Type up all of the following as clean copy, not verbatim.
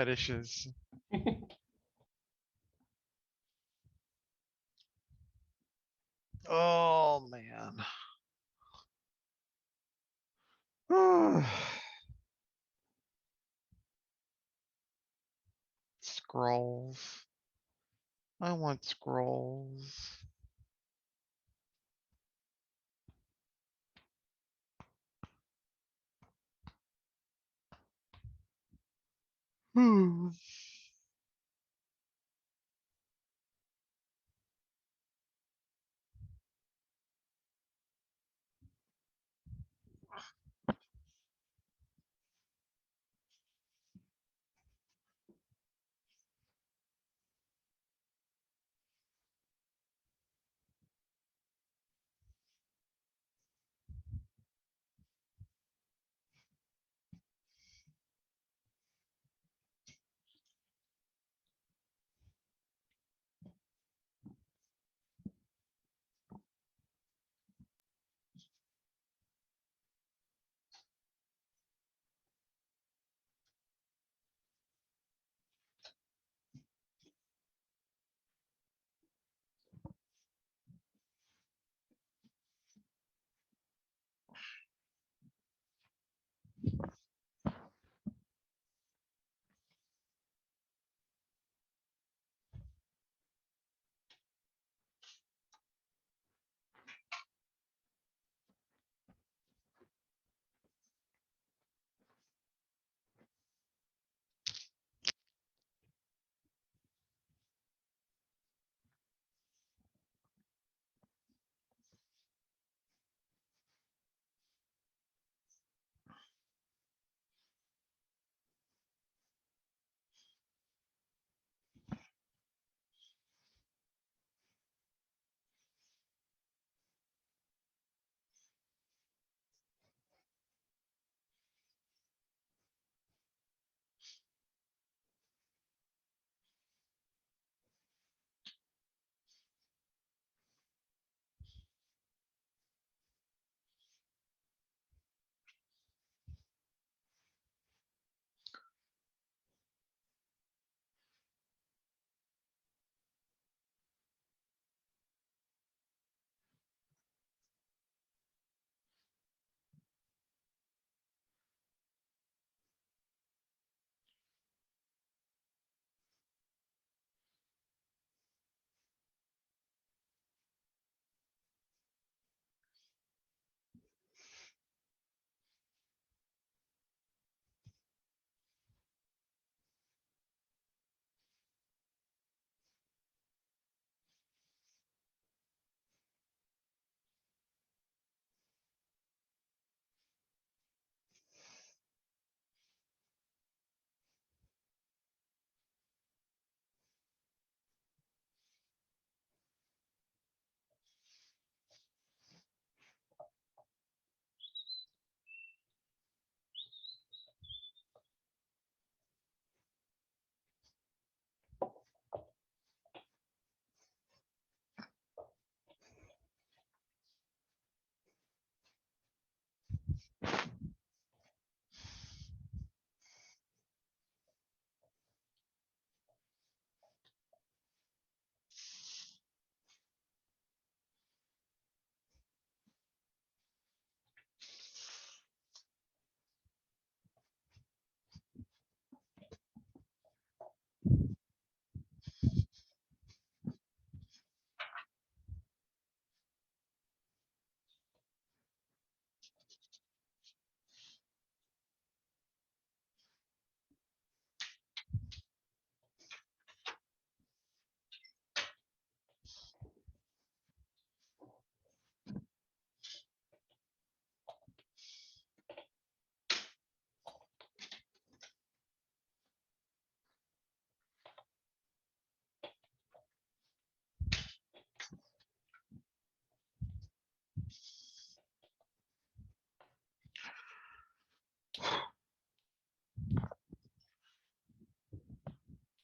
Fetishes. Oh man. Scrolls. I want scrolls. Hmm.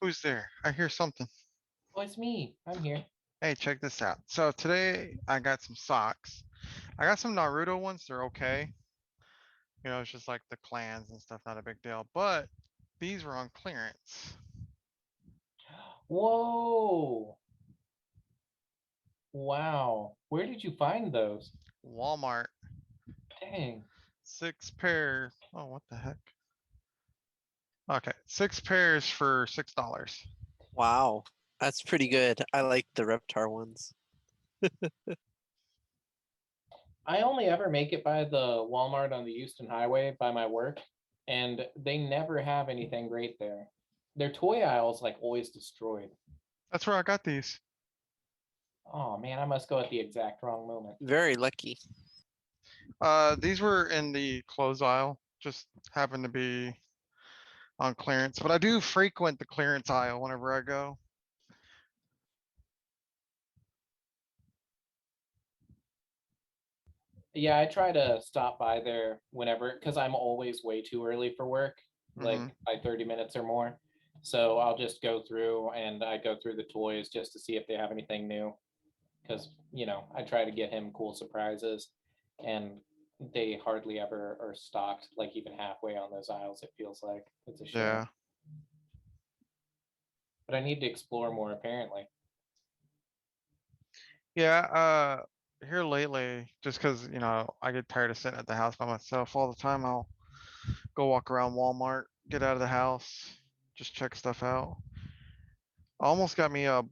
Who's there? I hear something. Oh, it's me. I'm here. Hey, check this out. So today I got some socks. I got some Naruto ones. They're okay. It's just like the clans and stuff, not a big deal. But these were on clearance. Whoa. Wow. Where did you find those? Walmart, Dang. 6 pair. Oh, what the heck? Okay, 6 pairs for $6. Wow, that's pretty good. I like the Reptar ones. I only ever make it by the Walmart on the Houston Highway by my work, and they never have anything great there. Their toy aisle's like always destroyed. That's where I got these. Oh man, I must go at the exact wrong moment. Very lucky. These were in the clothes aisle, just happened to be on clearance, but I do frequent the clearance aisle whenever I go. Yeah, I try to stop by there whenever, because I'm always way too early for work, like Mhm. by 30 minutes or more. So I'll just go through and I go through the toys just to see if they have anything new. Because, I try to get him cool surprises and they hardly ever are stocked, like even halfway on those aisles, it feels like. It's a shame. Yeah. But I need to explore more apparently. Yeah, here lately, just cause, I get tired of sitting at the house by myself all the time, I'll go walk around Walmart, get out of the house, just check stuff out. I almost got me a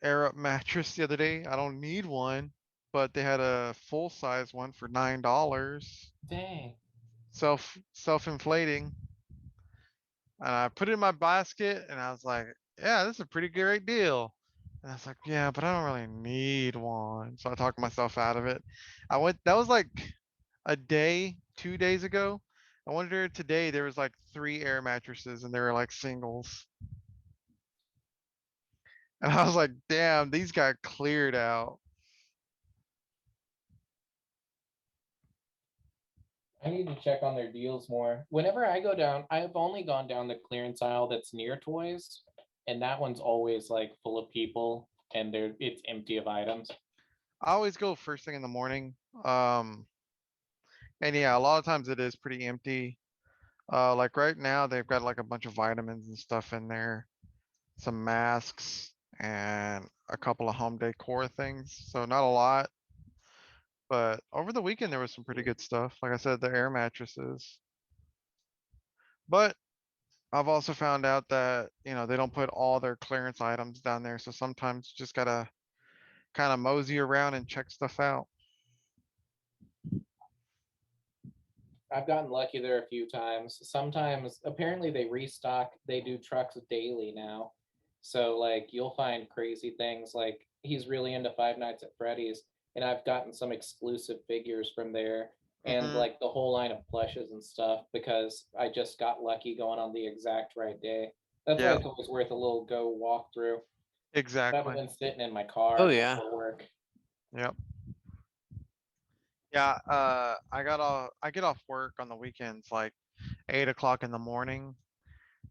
air up mattress the other day. I don't need one, but they had a full size one for $9. Dang. Self-inflating. And I put it in my basket and I was like, yeah, this is a pretty great deal. And I was like, yeah, but I don't really need one. So I talked myself out of it. That was like a day, 2 days ago. I wonder today there was like 3 air mattresses and they were like singles. And I was like, damn, these got cleared out. I need to check on their deals more. Whenever I go down, I've only gone down the clearance aisle that's near toys, and that one's always like full of people and it's empty of items. I always go first thing in the morning. Um, and yeah, a lot of times it is pretty empty. Like right now they've got like a bunch of vitamins and stuff in there, some masks and a couple of home decor things. So not a lot, but over the weekend there was some pretty good stuff. Like I said, the air mattresses. But I've also found out that, they don't put all their clearance items down there. So sometimes you just gotta kind of mosey around and check stuff out. I've gotten lucky there a few times. Sometimes, apparently, they restock, they do trucks daily now. So, like, you'll find crazy things. Like, he's really into Five Nights at Freddy's, and I've gotten some exclusive figures from there and Mhm. like the whole line of plushes and stuff because I just got lucky going on the exact right day. That's why Yep, it's always worth a little go walk through rather exactly. than sitting in my Oh car yeah. before work. Yep. Yeah, I get off work on the weekends like 8 o'clock in the morning.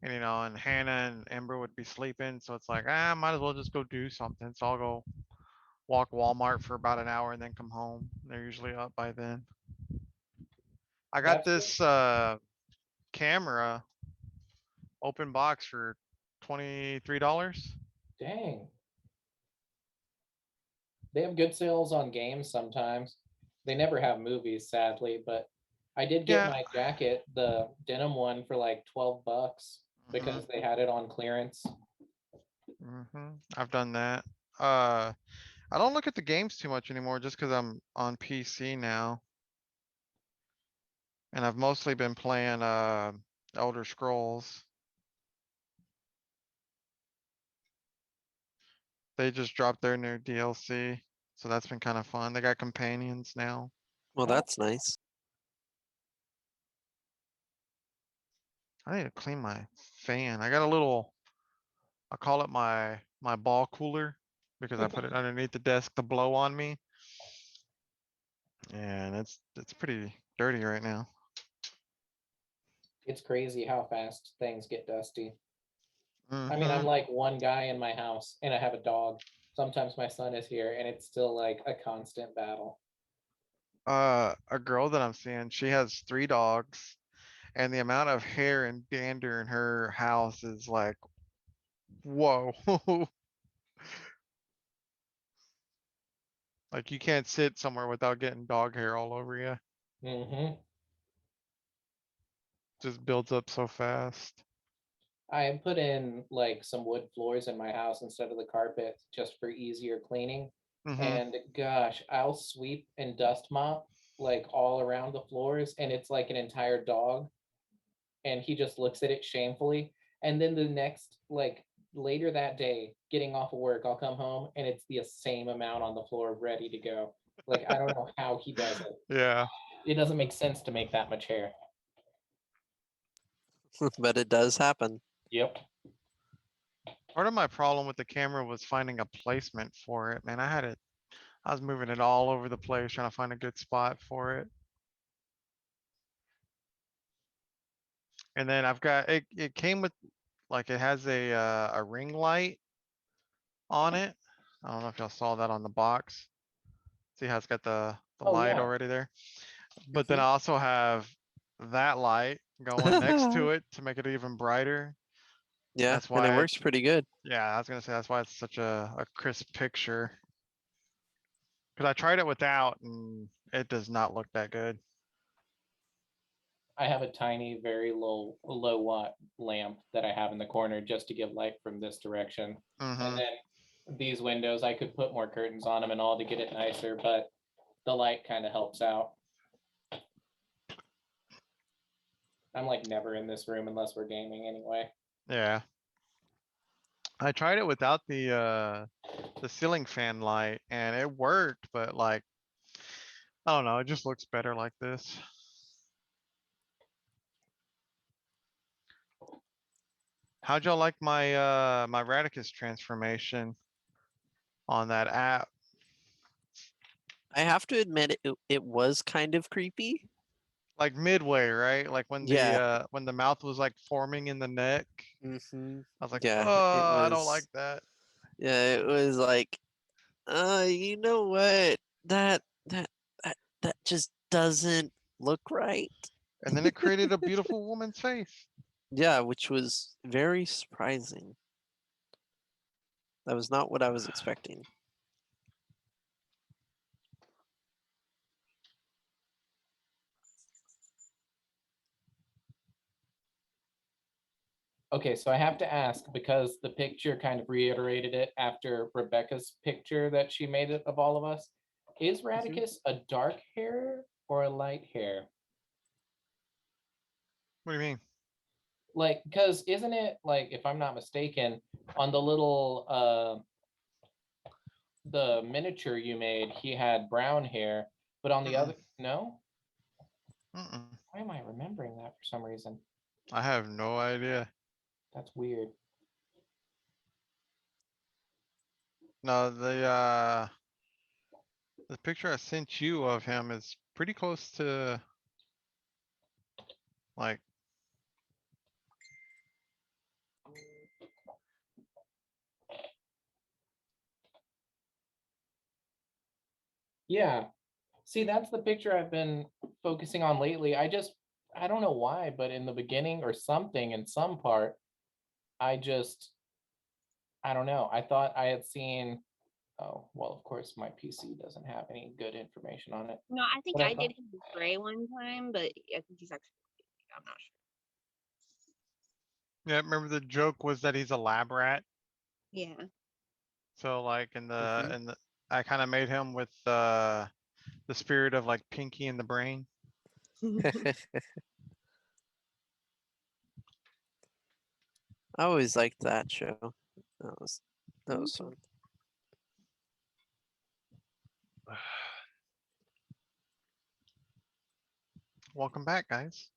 And and Hannah and Ember would be sleeping, so it's like, might as well just go do something. So I'll go walk Walmart for about an hour and then come home. They're usually up by then. I got That's good. this camera open box for $23. Dang. They have good sales on games sometimes. They never have movies, sadly, but I did get Yeah. my jacket, the denim one, for like $12 hmm because they had it on clearance. I've done that. Uh, I don't look at the games too much anymore just because I'm on PC now. And I've mostly been playing Elder Scrolls. They just dropped their new DLC. So that's been kind of fun. They got companions now. Well, Oh, that's nice. I need to clean my fan. I got a little, I call it my ball cooler because I put it underneath the desk to blow on me. And it's pretty dirty right now. it's crazy how fast things get dusty. I mean, I'm hmm like one guy in my house and I have a dog. Sometimes my son is here and it's still like a constant battle. A girl that I'm seeing, she has 3 dogs And the amount of hair and dander in her house is like, whoa. Like you can't sit somewhere without getting dog hair all over you. Mm-hmm. Just builds up so fast. I put in like some wood floors in my house instead of the carpet just for easier cleaning. Hmm. And gosh, I'll sweep and dust mop like all around the floors, and it's like an entire dog. And he just looks at it shamefully. And then the next, like later that day, getting off of work, I'll come home and it's the same amount on the floor ready to go. Like, I don't know how he does it. Yeah. It doesn't make sense to make that much hair. But it does happen. Yep. Part of my problem with the camera was finding a placement for it, man. I was moving it all over the place trying to find a good spot for it. And then I've got, it came with, like, it has a ring light on it. I don't know if y'all saw that on the box. See how it's got the Oh, light yeah. already there? But then I Mhm. also have that light going next to it to make it even brighter. Yeah, That's and it why, works pretty good. yeah, I was gonna say that's why it's such a crisp picture. Cause I tried it without and it does not look that good. I have a tiny, very low watt lamp that I have in the corner just to give light from this direction. Hmm. And then these windows, I could put more curtains on them and all to get it nicer, but the light kind of helps out. I'm like never in this room unless we're gaming anyway. Yeah. I tried it without the ceiling fan light and it worked, but like, I don't know, it just looks better like this. How'd y'all like my Radicus transformation on that app? I have to admit it was kind of creepy. Like midway, right? Like Yeah. when the mouth was like forming in the neck. Hmm. I was like, Yeah, it oh, I don't like was. that. Yeah, it was like, you know what? That just doesn't look right. And then it created a beautiful woman's face. Yeah, which was very surprising. That was not what I was expecting. Okay, so I have to ask because the picture kind of reiterated it after Rebecca's picture that she made it of all of us. Is Radicus a dark hair or a light hair? What do you mean? Like, because isn't it like, if I'm not mistaken, on the little the miniature you made, he had brown hair, but on the other, no? Mm-mm. Why am I remembering that for some reason? I have no idea. That's weird. No, the picture I sent you of him is pretty close to like, Yeah. See, that's the picture I've been focusing on lately. I don't know why, but in the beginning or something, in some part, I just, I don't know. I thought I had seen, oh, well, of course, my PC doesn't have any good information on it. No, I think But I did him gray one time, but I think he's actually, I'm not sure. yeah, remember the joke was that he's a lab rat? Yeah. So like Mhm. in the, I kind of made him with the spirit of like Pinky in the Brain. I always liked that show. That was fun. Welcome back, guys.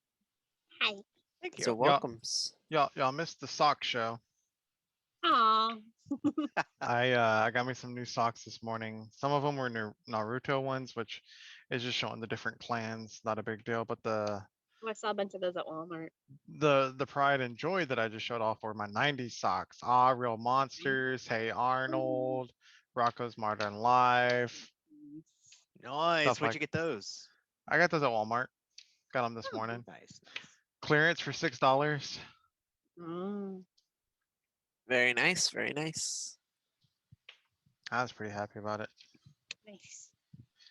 Hi. Thank So you. welcomes. Y'all missed the sock show. Aw. I got me some new socks this morning. Some of them were Naruto ones, which is just showing the different clans. Not a big deal, but I saw a bunch of those at Walmart. the pride and joy that I just showed off were my 90s socks. Ah, Real Monsters, Hey Arnold, Rocco's Modern Life, Nice. stuff Where'd like. you get those? I got those at Walmart. Got them this Oh, morning. Nice. clearance for $6. Mm, Very nice, very nice. I was pretty happy about it. nice.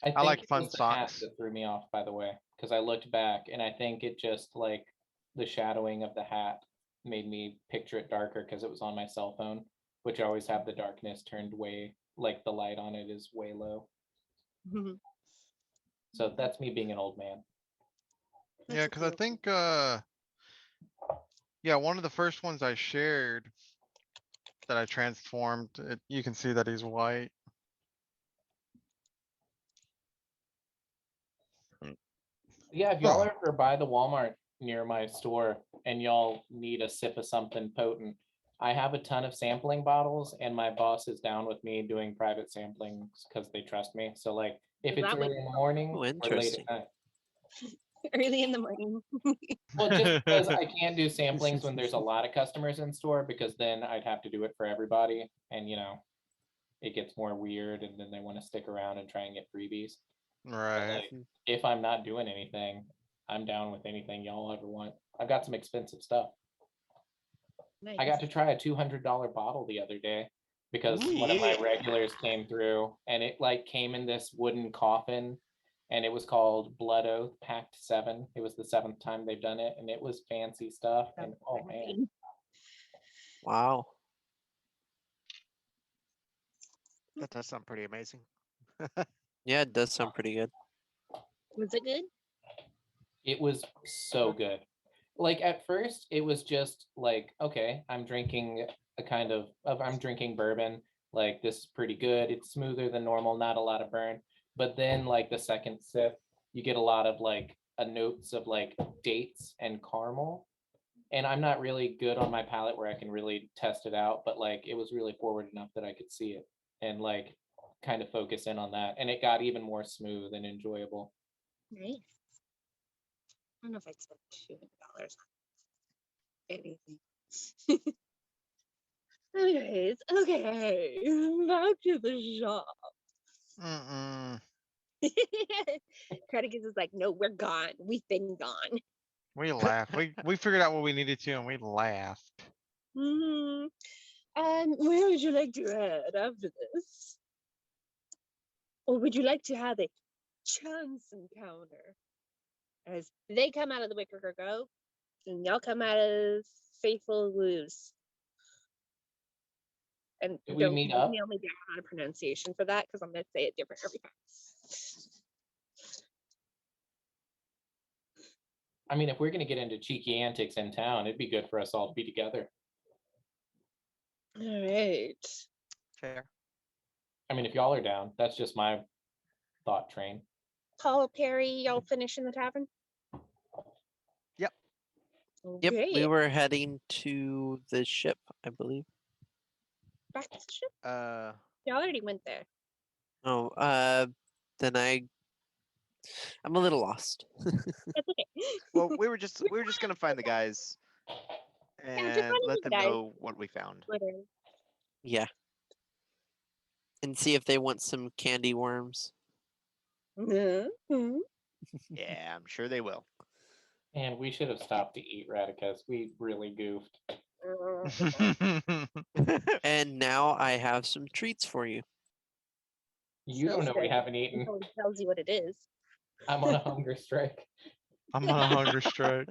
I think like it fun was the hat socks. that threw me off, by the way, because I looked back and I think it just like the shadowing of the hat made me picture it darker because it was on my cell phone, which I always have the darkness turned way, like the light on it is way low. So that's me being an old man. Yeah, That's cause I okay. think, yeah, one of the first ones I shared that I transformed, you can see that he's white. Yeah, if y'all ever by the Walmart near my store and y'all need a sip of something potent, I have a ton of sampling bottles and my boss is down with me doing private samplings because they trust me. So like if Is it's that what- early in the morning Oh, or late interesting. at night. Early in the morning. Well, just because I can't do samplings when there's a lot of customers in store because then I'd have to do it for everybody and it gets more weird and then they want to stick around and try and get freebies. But, Right. like, if I'm not doing anything, I'm down with anything y'all ever want. I've got some expensive stuff. Nice. I got to try a $200 bottle the other day because one of my regulars came through and it like came in this wooden coffin and it was called Blood Oath Pact 7. It was the 7th time they've done it and it was fancy stuff. And oh man, Wow. That does sound pretty amazing. Yeah, it does sound pretty good. Was it good? it was so good. Like at first, it was just like, okay, I'm drinking I'm drinking bourbon. Like this is pretty good. It's smoother than normal, not a lot of burn. But then like the second sip, you get a lot of like notes of like dates and caramel. And I'm not really good on my palate where I can really test it out, but like it was really forward enough that I could see it and like kind of focus in on that. And it got even more smooth and enjoyable. Nice. I don't know if I'd spend $200 on anything. Anyways, okay, back to the shop. Mm-mm. Creticus is like, no, we're gone. We've been gone. We laughed. We figured out what we needed to and we laughed. Hmm. And where would you like to head after this? Or would you like to have a chance encounter? As they come out of the Wicker Go, and y'all come out of Faithful Woos. And Did we don't meet nail up? me down on a pronunciation for that because I'm going to say it different every time. I mean, if we're gonna get into cheeky antics in town, it'd be good for us all to be together. All right. Fair. I mean, if y'all are down, that's just my thought train. Paul Perry, y'all finish in the tavern? Yep. Yep, Okay. we were heading to the ship, I believe. Back to the ship. Uh, Y'all already went there. Oh, then I'm a little lost. That's okay. well, we were just gonna find the guys just and finding let the them guys. know what we found. Literally. Yeah. And see if they want some candy worms. Mhm. Yeah, I'm sure they will. And we should have stopped to eat Radicus. We really goofed. And now I have some treats for you. You don't know we haven't eaten. Until he tells you what it is. I'm on a hunger strike. I'm on a hunger strike.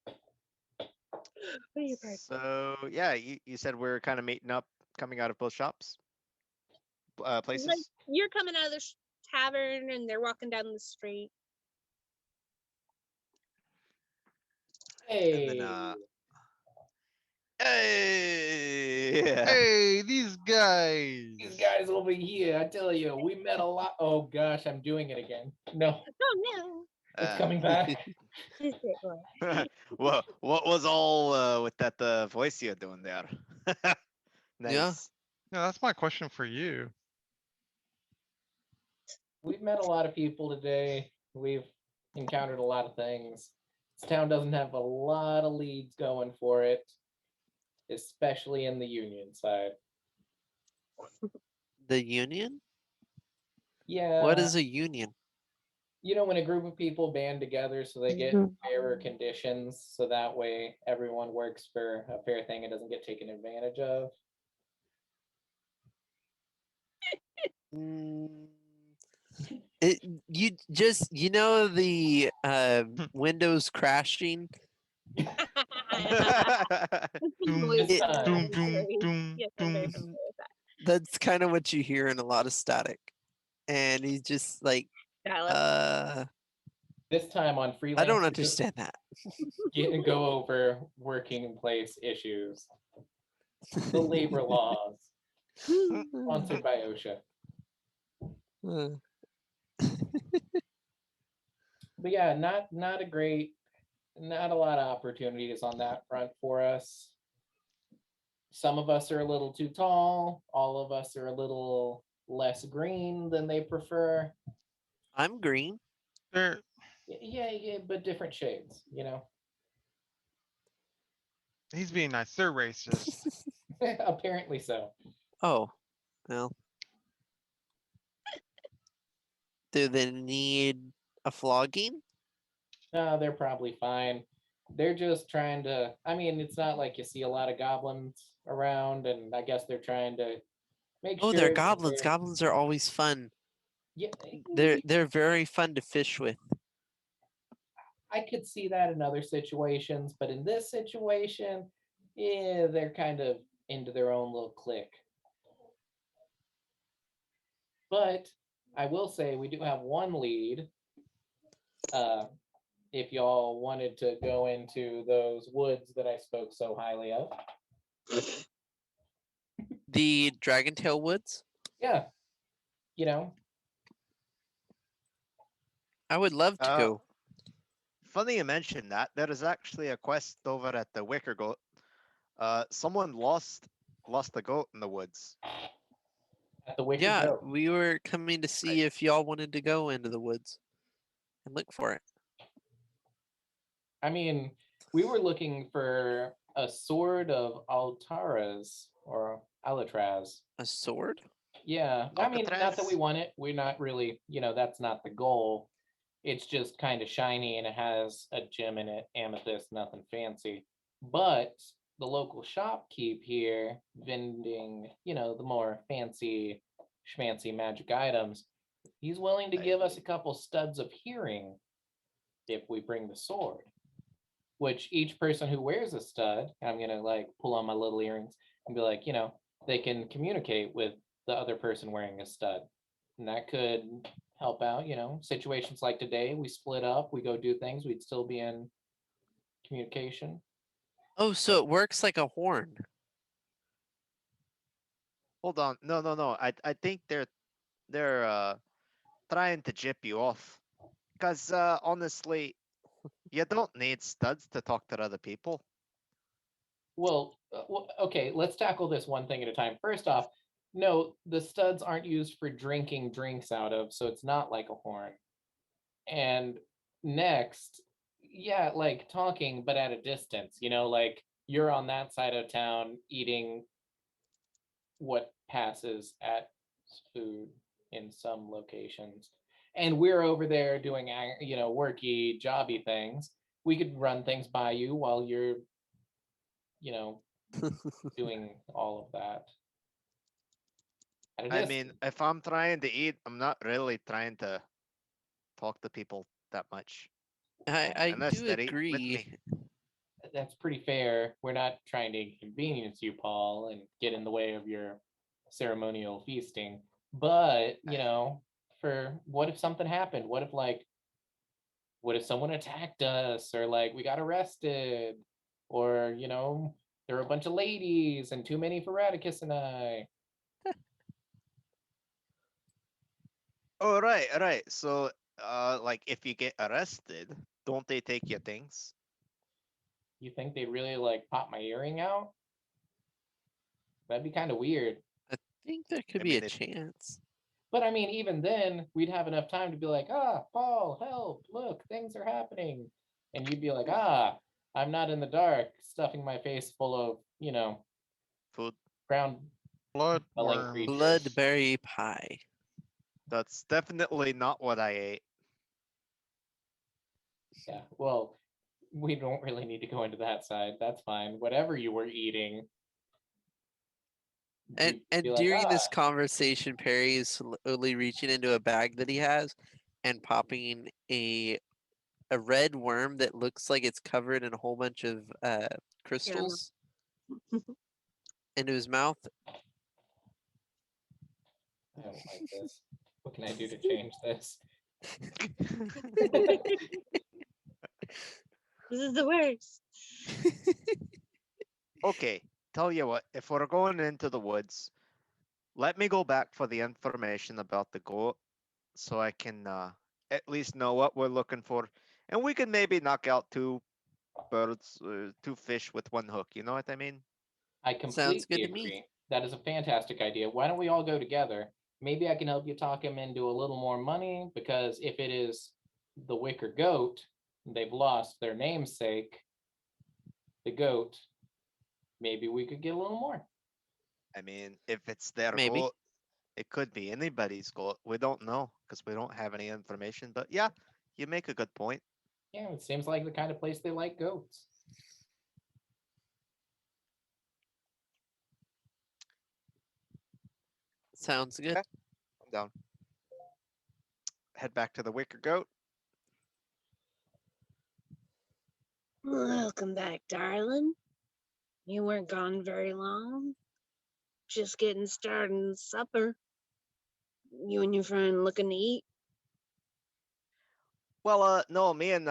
What are you part? So yeah, you said we're kind of meeting up, coming out of both shops, places. Like, you're coming out of the tavern and they're walking down the street. Hey, And then hey, yeah. Hey, these guys. these guys over here, I tell you, we met a lot. Oh gosh, I'm doing it again. No, Oh it's coming back. no. what was all with that voice you're doing there? Nice. Yeah, that's my question for you. We've met a lot of people today. We've encountered a lot of things. This town doesn't have a lot of leads going for it, especially in the Union side. The Union? Yeah. What is a union? You know, when a group of people band together so they get fairer conditions, so that way everyone works for a fair thing and doesn't get taken advantage of. Mm, It, you know the Windows crashing. Doom, This Yes, time. doom, I'm doom, very- doom, yes, I'm very doom. familiar with that. That's kind of what you hear in a lot of static, and he's just like, Dial-up. This time on I freelance. don't understand that. Go over working place issues. The labor laws. Sponsored by OSHA. Uh, But yeah, not a lot of opportunities on that front for us. Some of us are a little too tall. All of us are a little less green than they prefer. I'm green. There, Yeah, but different shades, you know. he's being nice. They're racist. Apparently so. Oh, well. Do they need a flogging? No, they're probably fine. They're just trying to. I mean, it's not like you see a lot of goblins around, and I guess they're trying to make Oh, sure. they're that goblins. they're- Goblins are always fun. Yeah, They're very fun to fish with. I could see that in other situations, but in this situation, yeah, they're kind of into their own little clique. But I will say we do have one lead. If y'all wanted to go into those woods that I spoke so highly of. The Dragontail Woods. Yeah. You know, I would love to Uh, go. Funny you mentioned that. There is actually a quest over at the Wicker Goat. Someone lost a goat in the woods. at the Wicked Yeah, Goat. we were coming to see if y'all wanted to go into the woods and look for it. I mean, we were looking for a sword of Altara's or Alatraz. A sword? Yeah, I mean, not that we Alcatraz? want it. We're not really, that's not the goal. It's just kind of shiny and it has a gem in it, amethyst, nothing fancy. But the local shopkeep here, vending, the more fancy, schmancy magic items, he's willing to give us a couple studs of hearing if we bring the sword. Which each person who wears a stud, I'm gonna like pull on my little earrings and be like, they can communicate with the other person wearing a stud. And that could help out, situations like today, we split up, we go do things, we'd still be in communication. Oh, so it works like a horn. Hold on. No. I think they're trying to jip you off. Cause honestly, you don't need studs to talk to other people. Well, okay, let's tackle this one thing at a time. First off, no, the studs aren't used for drinking drinks out of, so it's not like a horn. And next, yeah, like talking, but at a distance, like you're on that side of town eating what passes as food in some locations. And we're over there doing, worky, jobby things. We could run things by you while you're, doing all of that. At a I distance. mean, if I'm trying to eat, I'm not really trying to talk to people that much. I Unless do they're eating with agree. me. That's pretty fair. We're not trying to inconvenience you, Paul, and get in the way of your ceremonial feasting. But, for what if something happened? What if someone attacked us or like we got arrested or, there were a bunch of ladies and too many for Radicus and I. Oh right. So like if you get arrested, don't they take your things? You think they'd really like pop my earring out? That'd be kind of weird. I think there could I be a mean, if- chance. But I mean, even then, we'd have enough time to be like, Paul, help, look, things are happening. And you'd be like, I'm not in the dark, stuffing my face full of, Food. ground Blood smelling worm. creatures. Bloodberry pie. That's definitely not what I ate. Yeah, well, we don't really need to go into that side. That's fine. Whatever you were eating. And you'd be and like, during "Ah, this conversation, Perry is slowly reaching into a bag that he has and popping a red worm that looks like it's covered in a whole bunch of crystals into his mouth. I don't like this. What can I do to change this?" This is the worst. Okay, tell you what, if we're going into the woods, let me go back for the information about the goat so I can at least know what we're looking for. And we can maybe knock out two birds, two fish with one hook. You know what I mean? I Sounds good completely to me. agree. That is a fantastic idea. Why don't we all go together? Maybe I can help you talk him into a little more money because if it is the wicker goat, they've lost their namesake, the goat. Maybe we could get a little more. I mean, if it's their Maybe. goat, it could be anybody's goat. We don't know because we don't have any information. But yeah, you make a good point. Yeah, it seems like the kind of place they like goats. Sounds good. Okay. I'm down. Head back to the wicker goat. Welcome back, darling. You weren't gone very long. Just getting started on supper. You and your friend looking to eat? Well, no, me and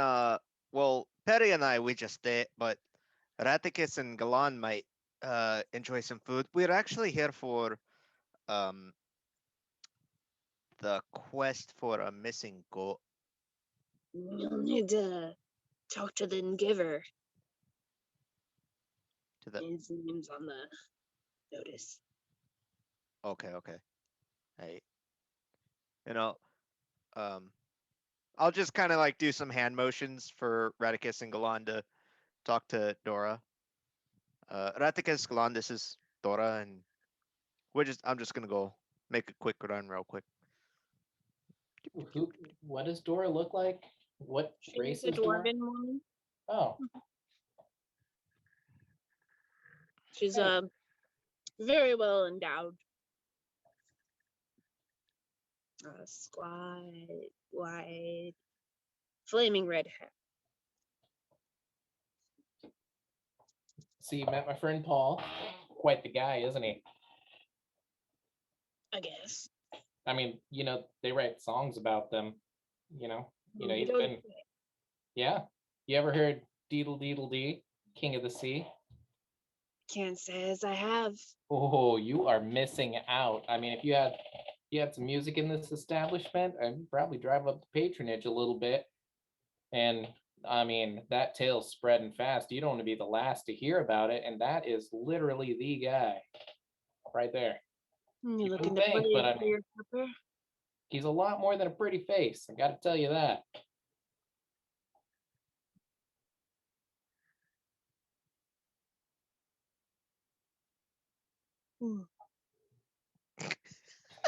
well, Perry and I we just ate, but Raticus and Galan might enjoy some food. We're actually here for um the quest for a missing goat. You'll need to talk to the giver. To the His name's on the notice. okay. Hey, you know, um, I'll just kind of like do some hand motions for Raticus and Galan to talk to Dora. Raticus, Galan, this is Dora, and I'm just gonna go make a quick run real quick. What does Dora look like? What race She's a is Dora? dwarven woman. Oh, She's Hey. very well endowed. Squat, wide, flaming red hair. so you met my friend Paul. Quite the guy, isn't he? I guess. I mean, they write songs about them. You He's don't been. Yeah. You ever heard Deedle Deedle Dee, King of the Sea? can't say as I have. Oh, you are missing out. I mean, if you had some music in this establishment, I'd probably drive up the patronage a little bit. And I mean, that tale's spreading fast. You don't want to be the last to hear about it. And that is literally the guy right there. You You looking wouldn't to think, play but I for mean, your supper? he's a lot more than a pretty face. I got to tell you that. Hmm.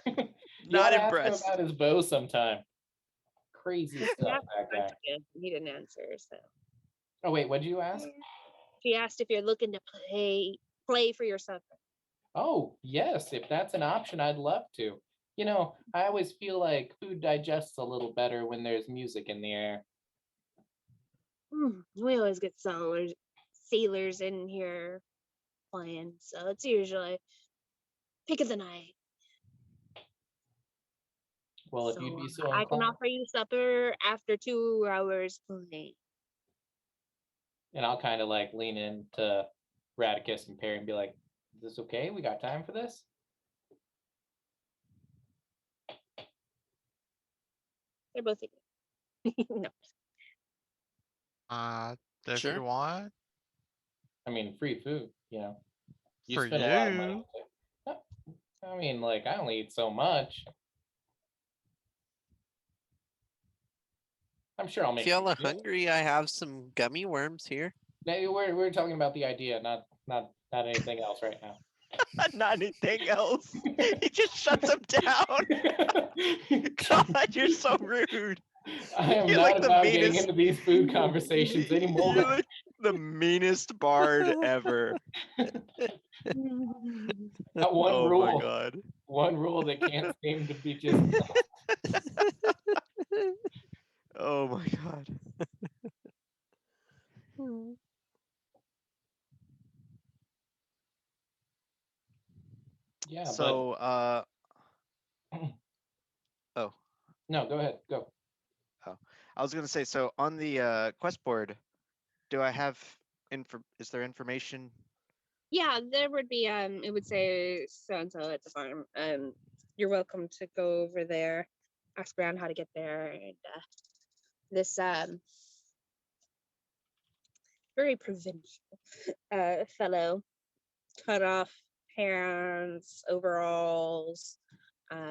You Not ought to ask him impressed. about his bow sometime. Crazy She stuff, asked that a bunch guy. of you, He didn't answer, so. Oh wait, what'd you ask? She asked if you're looking to play for your supper. Oh, yes, if that's an option, I'd love to. I always feel like food digests a little better when there's music in the air. We always get sailors in here playing, so it's usually pick of the night. Well, if you'd be so I can inclined, offer you supper after 2 hours playing. and I'll kind of like lean into Radicus and Perry and be like, "Is this okay? We got time for this?" They're both no. If Sure. you want, I mean, free food, You for spend a lot of money. you. I mean, like, I only eat so much. I'm sure I'll If make y'all are it. hungry, I have some gummy worms here. We're talking about the idea, not anything else right now. Not anything else. He just shuts him down. God, you're so rude. I am You're not like the about getting meanest- into these food conversations You're anymore. like the meanest bard ever. Got one Oh my rule. god. One rule that can't seem to be just. Oh my god. Yeah. So No, go ahead. Go. I was gonna say, so on the quest board, do I have is there information? Yeah, there would be it would say so and so at the farm. You're welcome to go over there, ask around how to get there, and this very provincial fellow, cut off hands, overalls,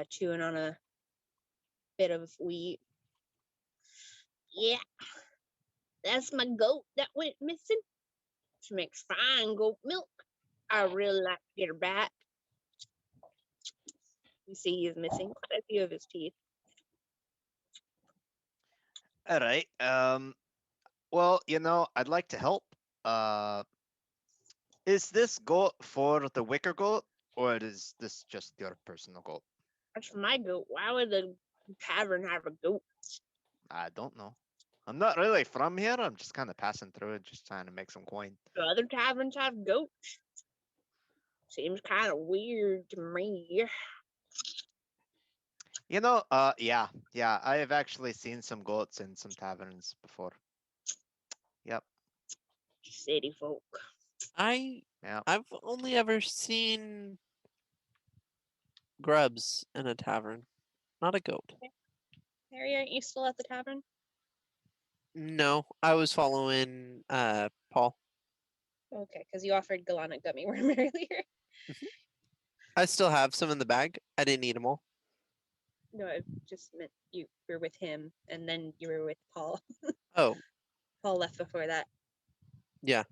chewing on a bit of wheat. Yeah, that's my goat that went missing. She makes fine goat milk. I really like to get her back. You see, he's missing quite a few of his teeth. All right. Well, I'd like to help. Is this goat for the wicker goat, or is this just your personal goat? That's my goat. Why would the tavern have a goat? I don't know. I'm not really from here. I'm just kind of passing through it, just trying to make some coin. Do other taverns have goats? Seems kind of weird to me. Yeah, I have actually seen some goats in some taverns before. Yep. City folk. Yeah. I've only ever seen grubs in a tavern, not a goat. Harry, aren't you still at the tavern? No, I was following Paul. Okay, because you offered Galana gummy worm earlier. I still have some in the bag. I didn't eat them all. No, I just meant you were with him, and then you were with Paul. Oh, Paul left before that. yeah.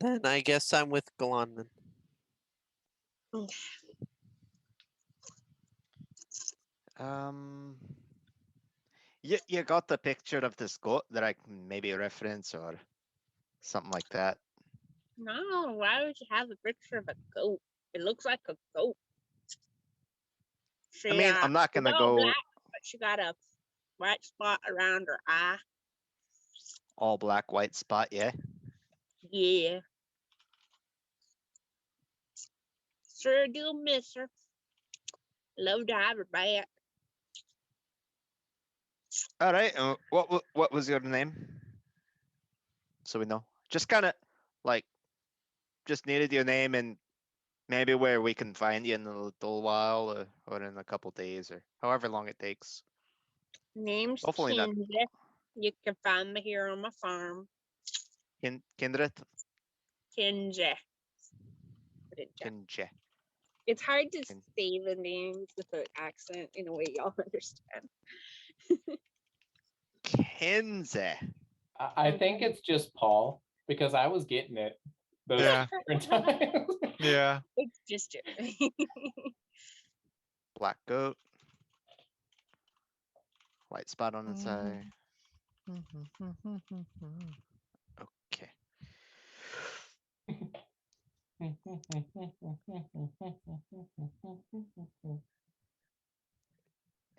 Then I guess I'm with Galan then. You got the picture of this goat that I can maybe reference or something like that. No, why would you have a picture of a goat? It looks like a goat. She, I mean, I'm not she's gonna all go black, but she got a white spot around her eye. all black, white spot, yeah. Yeah. Sure do miss her. Love to have her back. All right. What was your name? So we know. Just kind of like, just needed your name and maybe where we can find you in a little while or in a couple days or however long it takes. Name's Hopefully not. Kinsey. You can find me here on my farm. Kindred? Kinsey. Put it down. Kinje. It's hard to Kin- say the names with an accent in a way y'all understand. Kenze. I think it's just Paul because I was getting it those Yeah. different times. Yeah. It's just Black goat. White spot on its eye. Okay.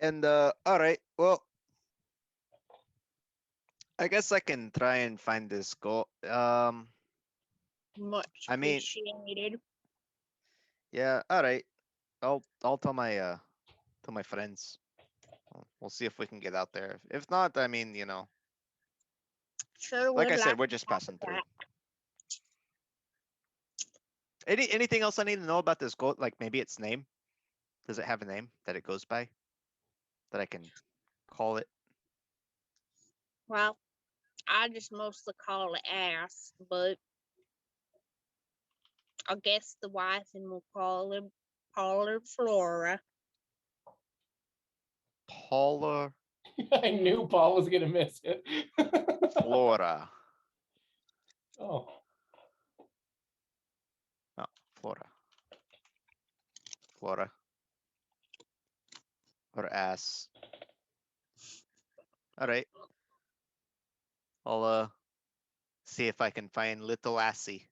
And all right, well, I guess I can try and find this goat. much I mean- appreciated. Yeah, all right. I'll tell my friends. We'll see if we can get out there. If not, I mean, Sure like would I said, like we're to just have passing it through. back. Anything else I need to know about this goat? Like maybe its name? Does it have a name that it goes by? That I can call it? Well, I just mostly call it ass, but I guess the wife and will call her Flora. Paula I knew Paul was gonna miss it. Flora. Oh, Flora. Flora. Or ass. Alright. I'll see if I can find little Assy.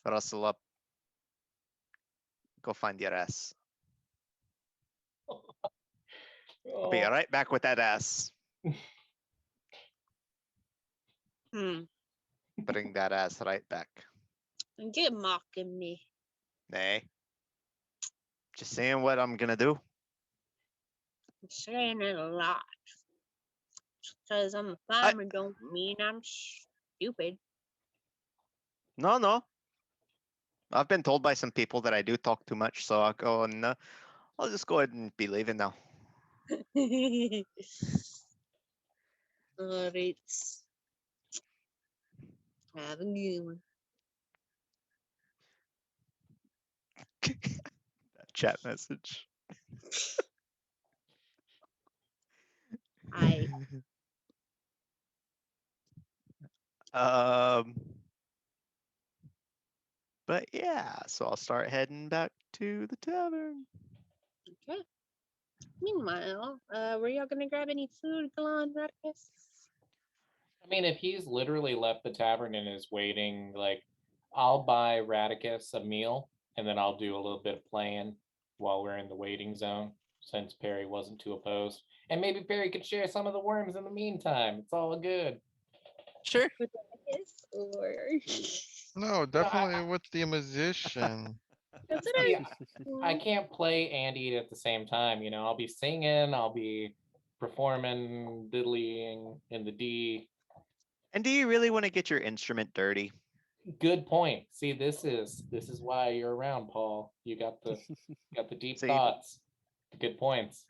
Rustle up. Go find your ass. I'll be Oh, right back with that ass. Hmm. Bring that ass right back. You're mocking me. Nay. Just saying what I'm gonna do. I'm saying it a lot. Because I'm a farmer don't mean I'm stupid. No, no. I've been told by some people that I do talk too much, so I'll go and I'll just go ahead and be leaving now. Alright. Have a good one. That chat message. I Um, but yeah, so I'll start heading back to the tavern. okay. Meanwhile, were y'all gonna grab any food, Galan, Radicus? I mean, if he's literally left the tavern and is waiting, like, I'll buy Radicus a meal and then I'll do a little bit of playing while we're in the waiting zone, since Perry wasn't too opposed. And maybe Perry could share some of the worms in the meantime. It's all good. Sure. With Radicus, or No, definitely with the musician. that's what See, I I can't play and eat at the same time. You know, I'll be singing, I'll be performing, diddling in the D. And do you really want to get your instrument dirty? Good point. See, this is why you're around, Paul. You got the deep See- thoughts, the good points.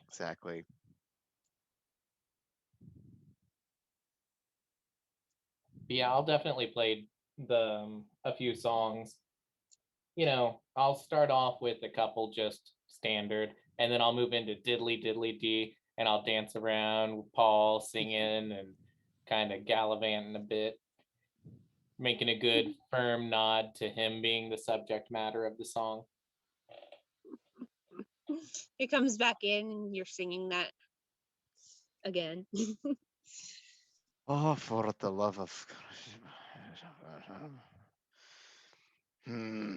Exactly. But yeah, I'll definitely play the a few songs. You know, I'll start off with a couple just standard, and then I'll move into diddly diddly D, and I'll dance around with Paul singing and kind of gallivanting a bit, making a good firm nod to him being the subject matter of the song. It comes back in and you're singing that again. Oh, for the love of. Hmm.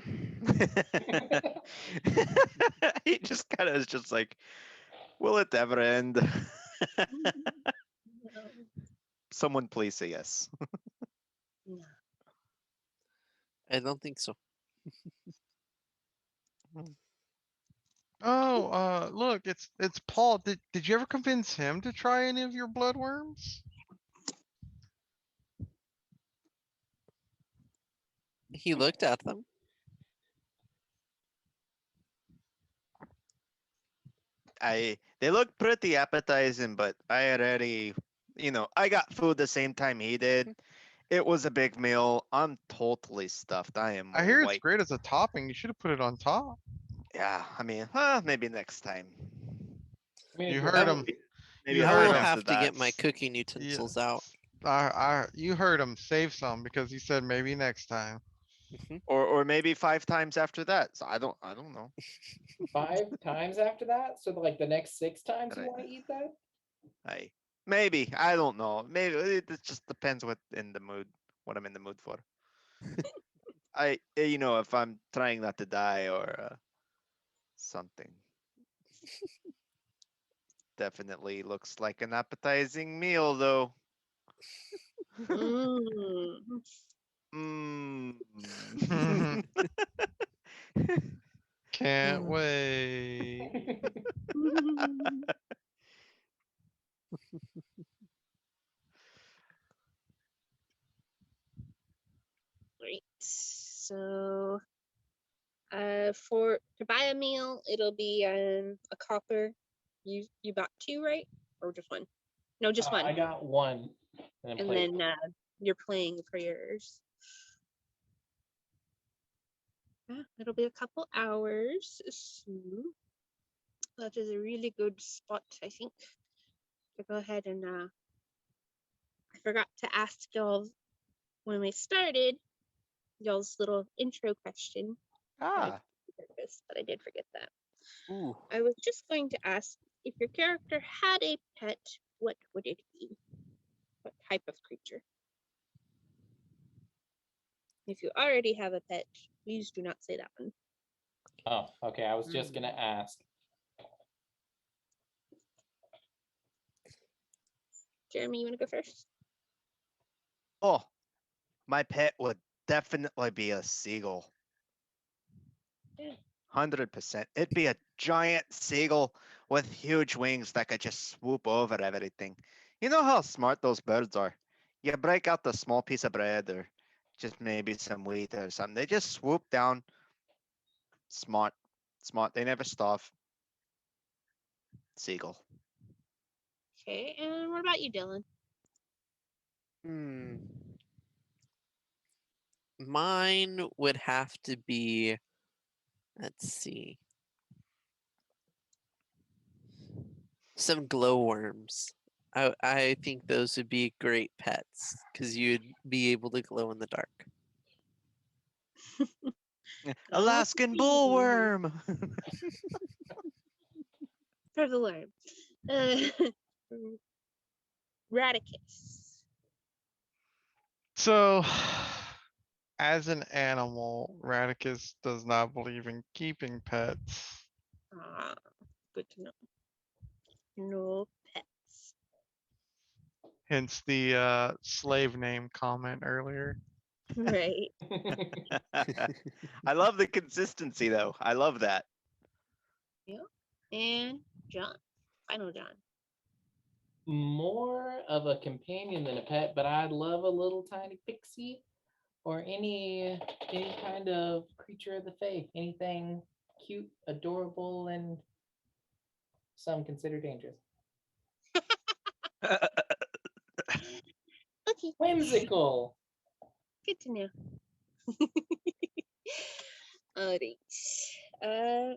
He just kind of is just like, will it ever end? Someone please say yes. No. I don't think so. Oh, look, it's Paul. Did you ever convince him to try any of your bloodworms? He looked at them. They look pretty appetizing, but I already, I got food the same time he did. It was a big meal. I'm totally stuffed. I am I hear it's wiped. great as a topping. You should have put it on top. Yeah, I mean, maybe next time. I mean, if You you're heard hungry- him. Maybe You a I heard will month him. after have to get that. my cooking utensils out. You heard him. Save some because he said maybe next time. Or maybe 5 times after that. So I don't know. 5 times after that, so like the next 6 times you Right. want to eat that. Maybe I don't know. Maybe it just depends what I'm in the mood for. If I'm trying not to die or something. Definitely looks like an appetizing meal though. Mm. Mm. Can't wait. Great. So, for to buy a meal, it'll be a copper. You bought 2, right? Or just 1? No, just 1. I got 1. And And played. then you're playing for yours. Yeah, it'll be a couple hours. So that is a really good spot, I think, to go ahead and I forgot to ask y'all when we started, y'all's little intro question. Ah, Purpose, but I did forget that. Ooh. I was just going to ask if your character had a pet, what would it be? What type of creature? If you already have a pet, please do not say that one. Oh, okay. I was just gonna ask. Jeremy, you want to go first? oh, my pet would definitely be a seagull. Yeah. 100%. It'd be a giant seagull with huge wings that could just swoop over everything. You know how smart those birds are. You break out the small piece of bread or just maybe some wheat or something. They just swoop down. Smart. Smart. They never starve. Seagull. Okay, and what about you, Dylan? Hmm. Mine would have to be, let's see, some glowworms. I think those would be great pets because you'd be able to glow in the dark. Alaskan Okay. bullworm. For the worm. Radicus. So, as an animal, Radicus does not believe in keeping pets. Ah, good to know. No pets. Hence the slave name comment earlier. Right. I love the consistency though. I love that. And John. Final John. More of a companion than a pet, but I'd love a little tiny pixie or any kind of creature of the fae. Anything cute, adorable, and some consider dangerous. Okay, Whimsical. good to know. Alright.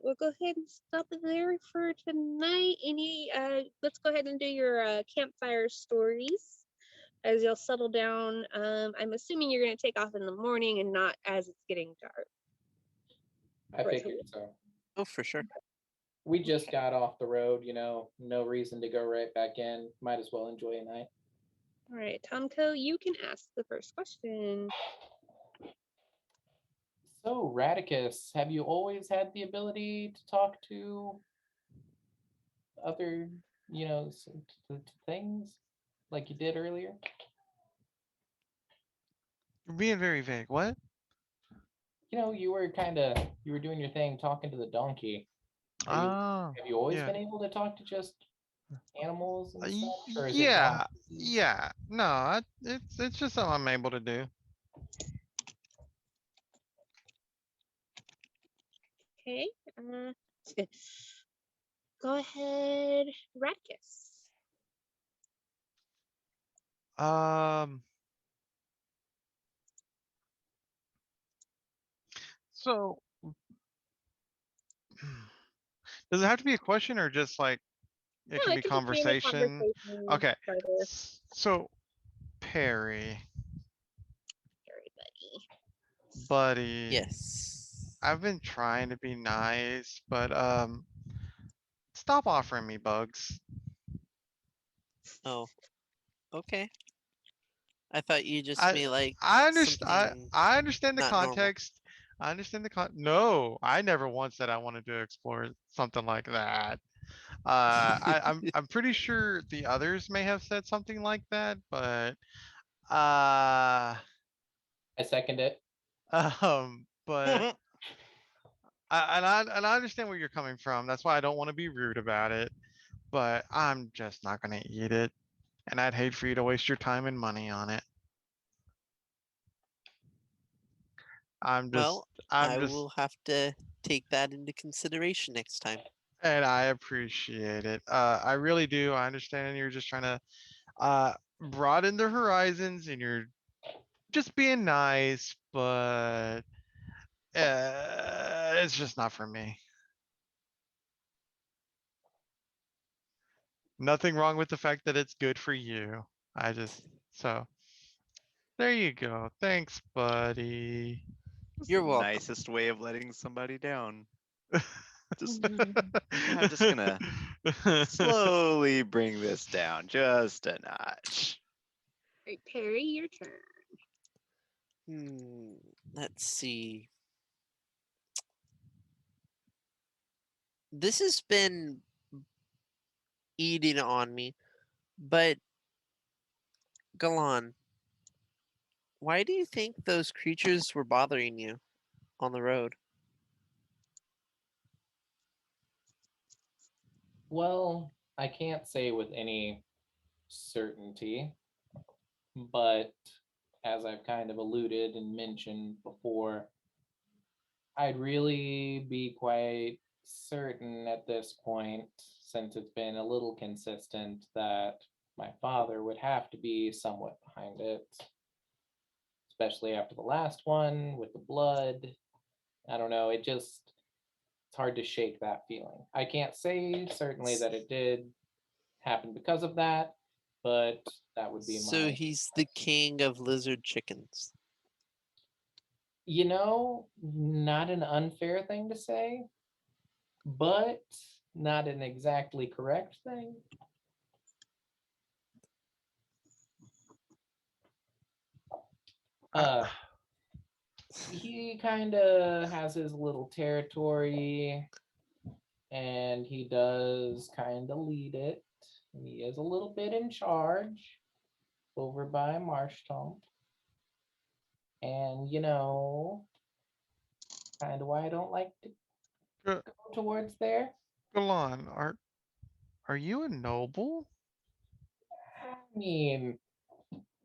We'll go ahead and stop it there for tonight. Let's go ahead and do your campfire stories as y'all settle down. I'm assuming you're gonna take off in the morning and not as it's getting dark. I Right. figured so. Oh, for sure. We just got off the road, no reason to go right back in. Might as well enjoy a night. All right, Tomko, you can ask the first question. So, Radicus, have you always had the ability to talk to other, things like you did earlier? You're being very vague. What? You were doing your thing talking to the donkey. Ah, Have you always yeah. been able to talk to just animals and stuff? Or is it Yeah, donkeys? yeah. No, it's just something I'm able to do. Okay. Go ahead, Radicus. Um. So, does it have to be a question or just like it No, can it be could just be in a conversation? conversation Okay. starter, So, Perry, everybody. buddy. Yes. I've been trying to be nice, but stop offering me bugs. Oh, okay. I thought you just I mean like I understand. something I understand the not normal. context. I understand the No, I never once said I wanted to explore something like that. I'm pretty sure the others may have said something like that, but uh, I second it. but and I understand where you're coming from. That's why I don't want to be rude about it, but I'm just not gonna eat it, and I'd hate for you to waste your time and money on it. Well, I'm I just, will have to take that into consideration next time. and I appreciate it. I really do. I understand you're just trying to broaden the horizons, and you're just being nice, but it's just not for me. Nothing wrong with the fact that it's good for you. So There you go. Thanks, buddy. That's You're the welcome. nicest way of letting somebody down. Just Mm. I'm just gonna slowly bring this down just a notch. Right, Perry, your turn. Let's see. This has been eating on me, but Galan, why do you think those creatures were bothering you on the road? Well, I can't say with any certainty, but as I've kind of alluded and mentioned before, I'd really be quite certain at this point, since it's been a little consistent, that my father would have to be somewhat behind it, especially after the last one with the blood. I don't know, it's hard to shake that feeling. I can't say certainly that it did happen because of that, but that would be So my he's the king of lizard chickens. not an unfair thing to say, but not an exactly correct thing. Uh, he kind of has his little territory, and he does kind of lead it. He is a little bit in charge over by Marshtomp. And kind of why I don't like to Go go towards there. Golan, are you a noble? I mean,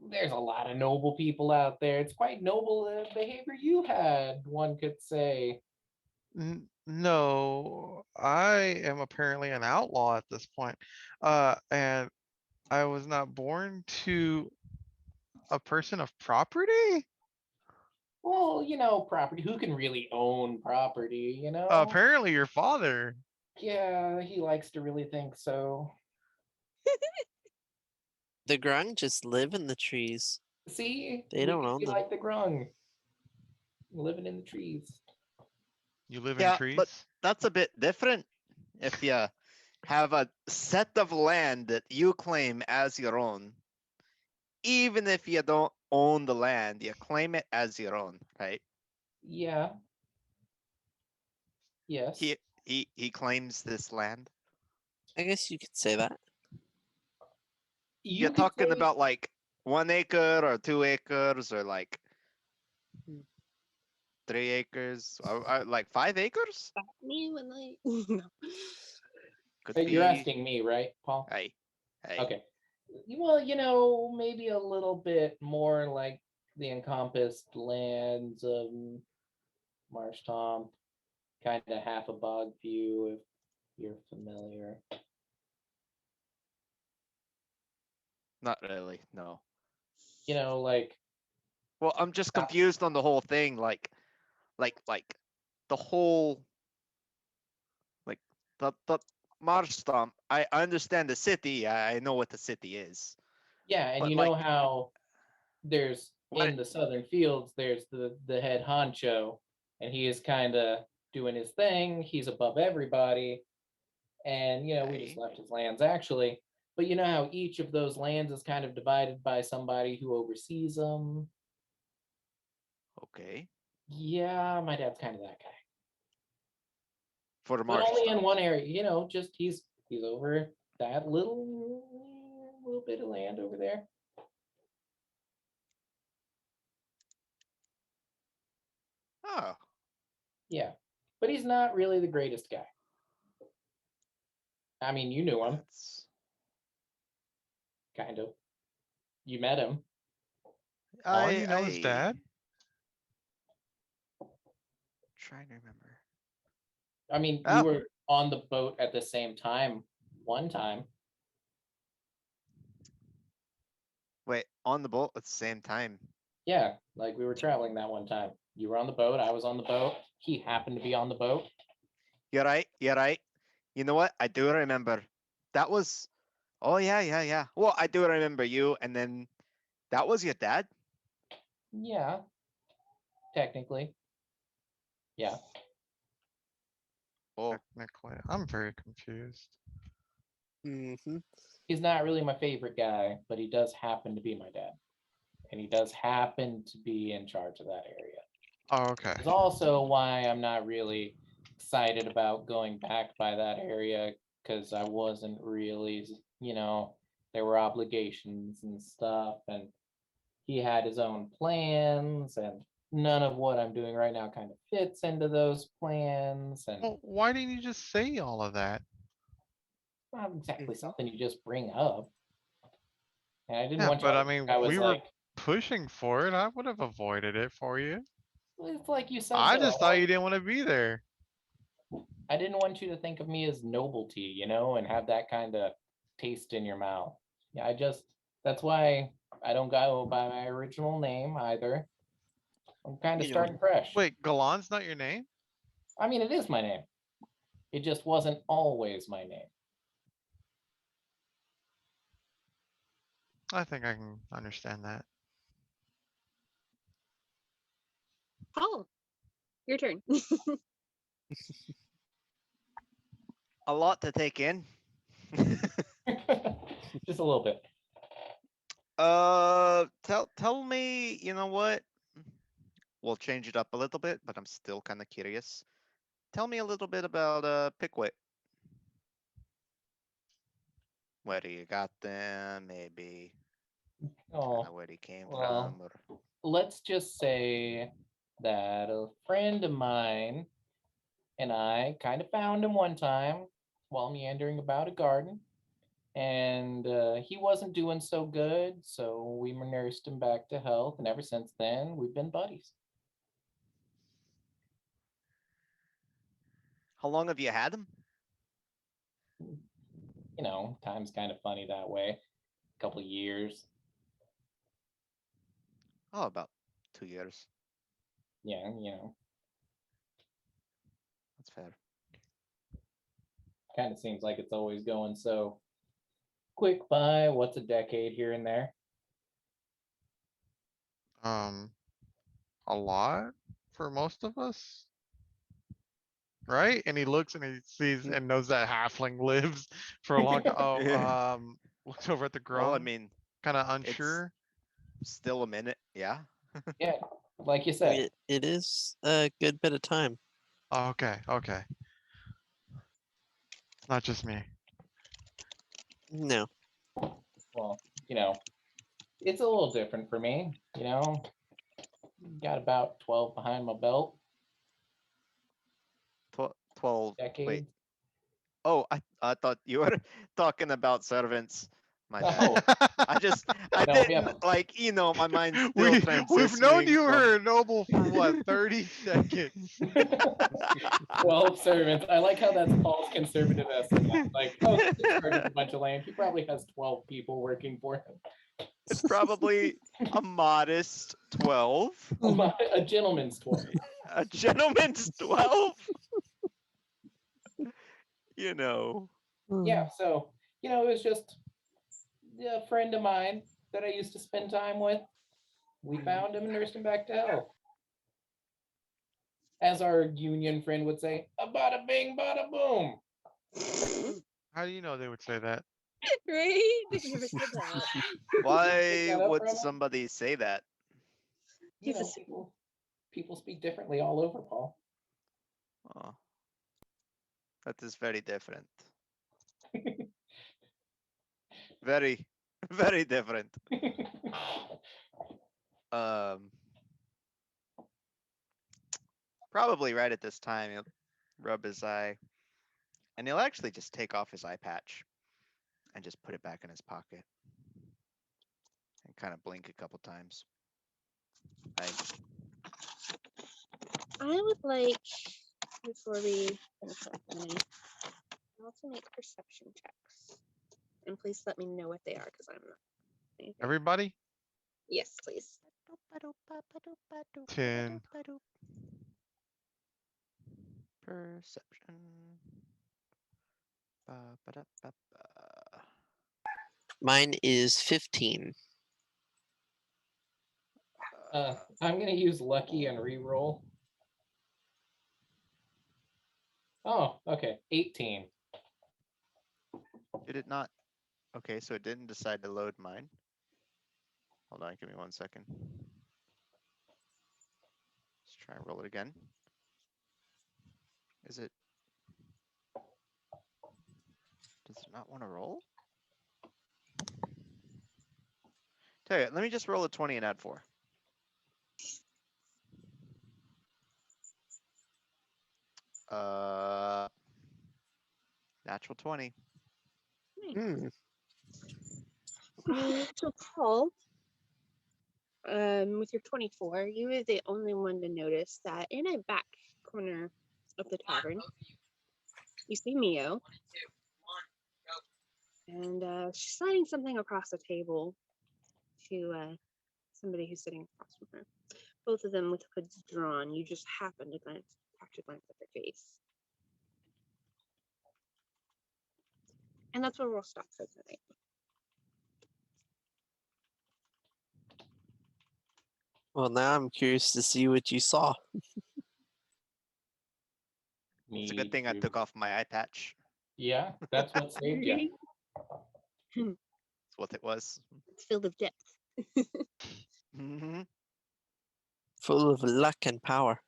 there's a lot of noble people out there. It's quite noble behavior you had, one could say. No, I am apparently an outlaw at this point. And I was not born to a person of property? Well, property. Who can really own property, Apparently your father. Yeah, he likes to really think so. The grung just live in the trees. See, They don't own we them. like the grung, living in the trees. You live in Yeah, trees? but that's a bit different. If you have a set of land that you claim as your own, even if you don't own the land, you claim it as your own, right? Yeah. Yes. He claims this land. I guess you could say that. You You're could talking say- about like 1 acre or 2 acres or like Hmm. 3 acres or like 5 acres? Stop me when I. No. Could You're be. asking me, right, Paul? Hey, hey. Okay. Well, maybe a little bit more like the encompassed lands of Marshtomp, kind of half a bog view, if you're familiar. Not really. No. Like Well, I'm just confused on the whole thing. Like the whole like the Marstomp. I understand the city. I know what the city is. yeah, and But you know like, how there's what? in the southern fields, there's the head honcho, and he is kind of doing his thing. He's above everybody, and we just Okay. left his lands actually. But you know how each of those lands is kind of divided by somebody who oversees them. Okay. Yeah, my dad's kind of that guy, For the but only in Marstomp. one area. Just he's over that little bit of land over there. Oh, Yeah, but he's not really the greatest guy. I mean, you knew him, that's. kind of. You met him. All you know is I dad? trying to remember. I mean, we Oh. were on the boat at the same time one time. Wait, on the boat at the same time. Yeah, like we were traveling that one time. You were on the boat, I was on the boat. He happened to be on the boat. You're right. You're right. You know what? I do remember. That was. Oh yeah. Well, I do remember you, and then that was your dad. Yeah. Technically. Yeah. Oh, Technically, I'm very confused. Mm-hmm. He's not really my favorite guy, but he does happen to be my dad. And he does happen to be in charge of that area. Oh, okay. It's also why I'm not really excited about going back by that area, because I wasn't really, there were obligations and stuff, and he had his own plans, and none of what I'm doing right now kind of fits into those plans, and Well, why didn't you just say all of that? not exactly Mhm. something you just bring up. And I didn't Yeah, want you but to I think mean, I was we were like, pushing for it. I would have avoided it for you. it's like you said, I though, just thought you didn't want to be there. I didn't want you to think of me as novelty, and have that kind of taste in your mouth. Yeah, that's why I don't go by my original name either. I'm kind of You know, starting fresh. Wait, Galan's not your name? I mean, it is my name. It just wasn't always my name. I think I can understand that. Paul, your turn. a lot to take in. Just a little bit. Tell me, you know what? We'll change it up a little bit, but I'm still kind of curious. Tell me a little bit about Pickwick. Where you got them, maybe kind Oh, of where he came well. from, or Let's just say that a friend of mine and I kind of found him one time while meandering about a garden. And he wasn't doing so good, so we nursed him back to health. And ever since then, we've been buddies. how long have you had him? Time's kind of funny that way. A couple of years. Oh, about 2 years. Yeah, That's fair. kind of seems like it's always going so quick by. What's a decade here and there? A lot for most of us. Right? And he looks and he sees and knows that halfling lives for a long time. Oh, Yeah. looks over at the Well, I grown, mean, kinda it's unsure. still a minute. Yeah. Yeah, like you I said. mean, it is a good bit of time. Oh, okay, okay. It's not just me. No. Well, it's a little different for me. Got about 12 behind my belt. 12. Wait. Decade. Oh, I thought you were talking about servants. My bad. Oh, I No, we didn't have- like, my mind's still We've known transitioning you from- were a noble for what, 30 seconds? 12 servants. I like how that's Paul's conservative estimate. Like, oh, he's in charge of a bunch of land. He probably has 12 people working for him. It's probably a modest 12. A gentleman's 12. A gentleman's 12. You know. Yeah, so, it was just a friend of mine that I used to spend time with. We found him and nursed him back to health. As our union friend would say, a bada bing, bada boom. How do you know they would say that? Right? They never said that. Why that up would from him? somebody say that? You know, He's a- people speak differently all over, Paul. Oh. That is very different. Very, very different. Probably right at this time, he'll rub his eye, and he'll actually just take off his eye patch and just put it back in his pocket and kind of blink a couple times. I would like, before we finish up, I also make perception checks. And please let me know what they are because I'm not. anything. Everybody? Yes, please. 10. Perception. Ba-ba-da-ba-ba. Mine is 15. I'm gonna use lucky and re-roll. Oh, okay, 18. Did it not? Okay, so it didn't decide to load mine. Hold on, give me 1 second. Let's try and roll it again. Is it? Does it not want to roll? Tell you, let me just roll a 20 and add 4. Natural 20. Hmm. So Paul, with your 24, you are the only one to notice that in a back corner of the tavern, you see Mio, and she's sliding something across the table to somebody who's sitting across from her. Both of them with hoods drawn. You just happen to catch a glance at their face. And that's where we'll stop for tonight. Well, now I'm curious to see what you saw. It's a good thing I Me took too. off my eye patch. Yeah, that's what saved you. That's what it was. It's filled with depth. Mhm. Full of luck and power.